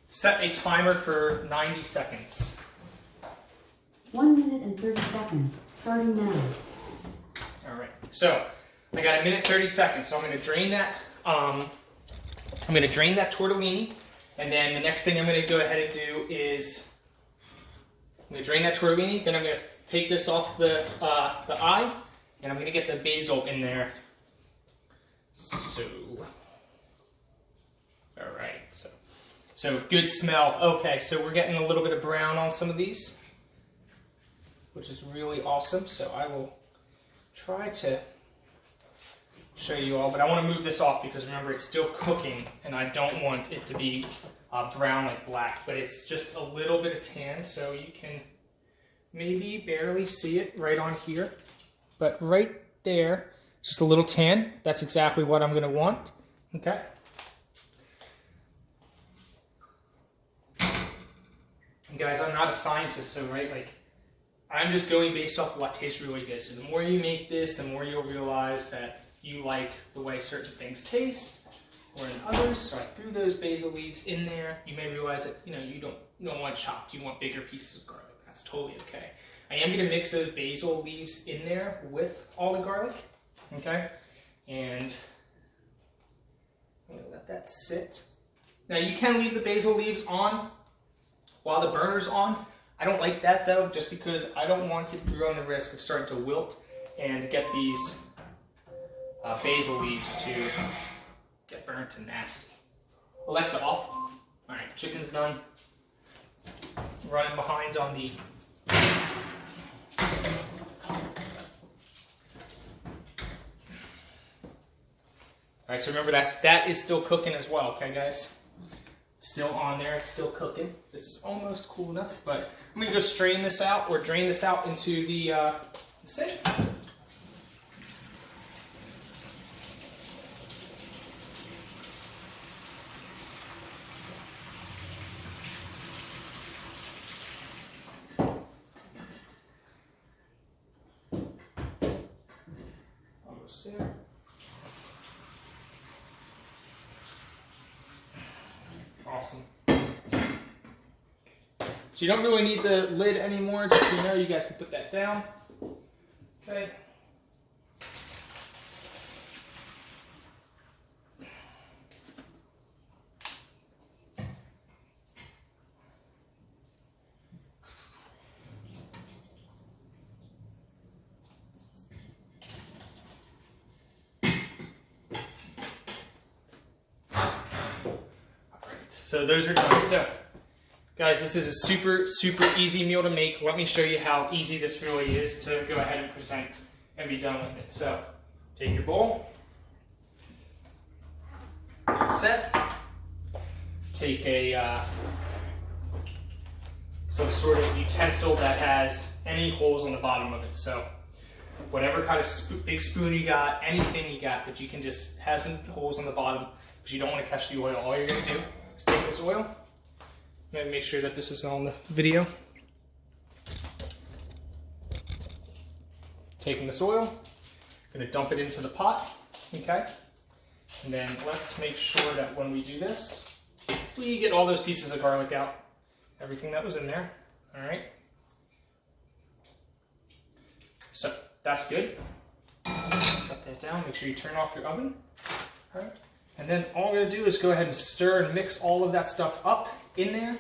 set a timer for 90 seconds. 1 minute and 30 seconds, starting now. All right, so I got 1 minute 30 seconds, so I'm going to drain that. I'm going to drain that tortellini, and then the next thing I'm going to go ahead and do is I'm going to drain that tortellini. Then I'm going to take this off the eye, and I'm going to get the basil in there. So, all right, so good smell. Okay, so we're getting a little bit of brown on some of these, which is really awesome. So I will try to show you all, but I want to move this off because remember it's still cooking and I don't want it to be brown like black, but it's just a little bit of tan, so you can maybe barely see it right on here, but right there, just a little tan. That's exactly what I'm going to want. Okay. And guys, I'm not a scientist, so like I'm just going based off what tastes really good. So the more you make this, the more you'll realize that you like the way certain things taste or in others. So I threw those basil leaves in there. You may realize that you don't want chopped, you want bigger pieces of garlic. That's totally okay. I am going to mix those basil leaves in there with all the garlic, okay? And I'm going to let that sit. Now you can leave the basil leaves on while the burner's on. I don't like that though, just because I don't want to run the risk of starting to wilt and get these basil leaves to get burnt and nasty. Alexa off. All right, chicken's done. Running behind on the all right, so remember that is still cooking as well, okay guys? It's still on there, it's still cooking. This is almost cool enough, but I'm gonna go strain this out or drain this out into the sink. Almost there. Awesome. So you don't really need the lid anymore, just so you know, you guys can put that down. Okay. so those are done. So, guys, this is a super, super easy meal to make. Let me show you how easy this really is to go ahead and present and be done with it. So, take your bowl, set, take a some sort of utensil that has any holes on the bottom of it. So, whatever kind of big spoon you got, anything you got that you can just have some holes on the bottom because you don't want to catch the oil. All you're going to do is take this oil. I'm going to make sure that this is on the video. Taking this oil, going to dump it into the pot, okay? And then let's make sure that when we do this, we get all those pieces of garlic out, everything that was in there, all right? So that's good. Set that down, make sure you turn off your oven, all right? And then all I'm going to do is go ahead and stir and mix all of that stuff up in there.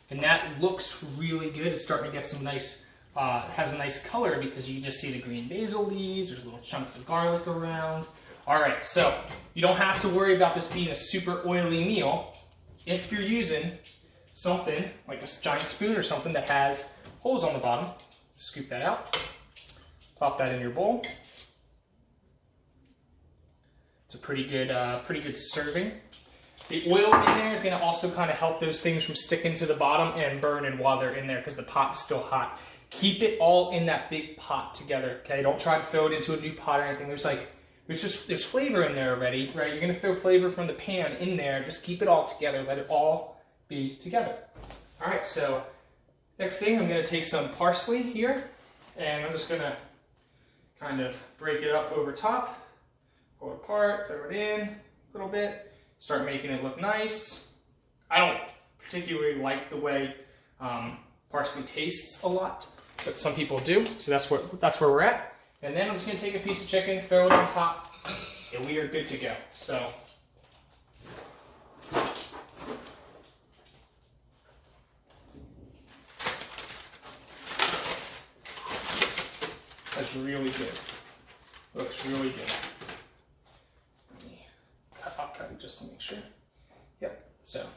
And that looks really good. It's starting to get some nice, has a nice color because you can just see the green basil leaves. There's little chunks of garlic around. All right, so you don't have to worry about this being a super oily meal if you're using something like a giant spoon or something that has holes on the bottom. Scoop that out. Plop that in your bowl. It's a pretty good serving. The oil in there is going to also kind of help those things from sticking to the bottom and burning while they're in there because the pot's still hot. Keep it all in that big pot together, okay? Don't try to throw it into a new pot or anything. There's flavor in there already, right? You're going to throw flavor from the pan in there. Just keep it all together. Let it all be together. All right, so next thing, I'm going to take some parsley here, and I'm just going to kind of break it up over top. Pull it apart, throw it in a little bit, start making it look nice. I don't particularly like the way parsley tastes a lot, but some people do, so that's where we're at. And then I'm just going to take a piece of chicken, throw it on top, and we are good to go. So, that's really good. Looks really good. I'll cut it just to make sure. Yep, so in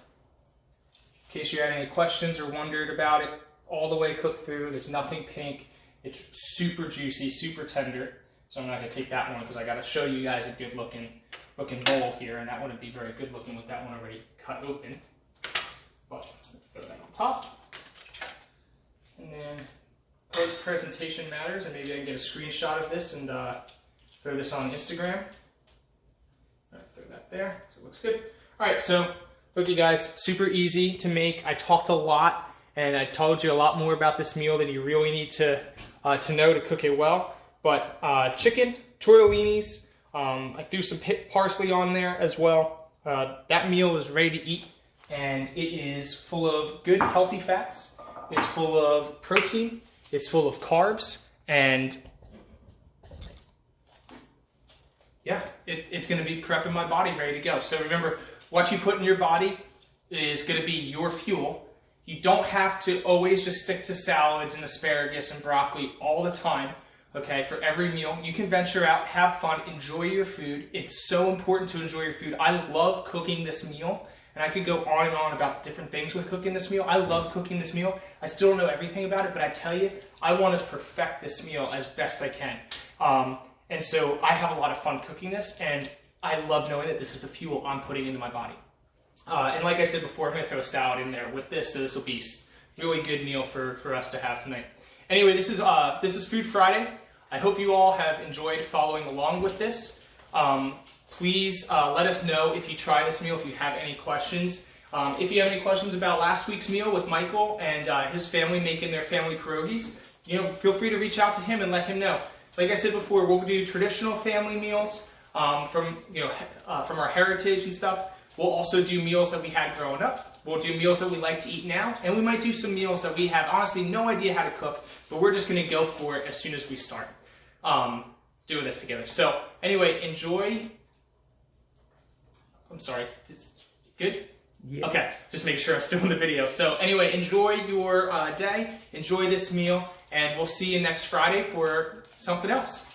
case you had any questions or wondered about it, all the way cooked through, there's nothing pink. It's super juicy, super tender. So I'm not going to take that one because I got to show you guys a good looking bowl here, and that wouldn't be very good looking with that one already cut open. But throw that on top. And then presentation matters, and maybe I can get a screenshot of this and throw this on Instagram. Throw that there, so it looks good. All right, so look, you guys, super easy to make. I talked a lot, and I told you a lot more about this meal than you really need to know to cook it well. But chicken, tortellinis, I threw some parsley on there as well. That meal is ready to eat, and it is full of good, healthy fats. It's full of protein. It's full of carbs, and yeah, it's going to be prepping my body ready to go. So remember, what you put in your body is going to be your fuel. You don't have to always just stick to salads and asparagus and broccoli all the time, okay, for every meal. You can venture out, have fun, enjoy your food. It's so important to enjoy your food. I love cooking this meal, and I could go on and on about different things with cooking this meal. I love cooking this meal. I still don't know everything about it, but I tell you, I want to perfect this meal as best I can. And so I have a lot of fun cooking this, and I love knowing that this is the fuel I'm putting into my body. And like I said before, I'm going to throw a salad in there with this, so this will be a really good meal for us to have tonight. Anyway, this is Food Friday. I hope you all have enjoyed following along with this. Please let us know if you try this meal, if you have any questions. If you have any questions about last week's meal with Michael and his family making their family pierogies, feel free to reach out to him and let him know. Like I said before, we'll do traditional family meals from our heritage and stuff. We'll also do meals that we had growing up. We'll do meals that we like to eat now, and we might do some meals that we have honestly no idea how to cook, but we're just going to go for it as soon as we start doing this together. So anyway, enjoy. I'm sorry. Good? Yeah. Okay, just make sure I'm still in the video. So anyway, enjoy your day, enjoy this meal, and we'll see you next Friday for something else.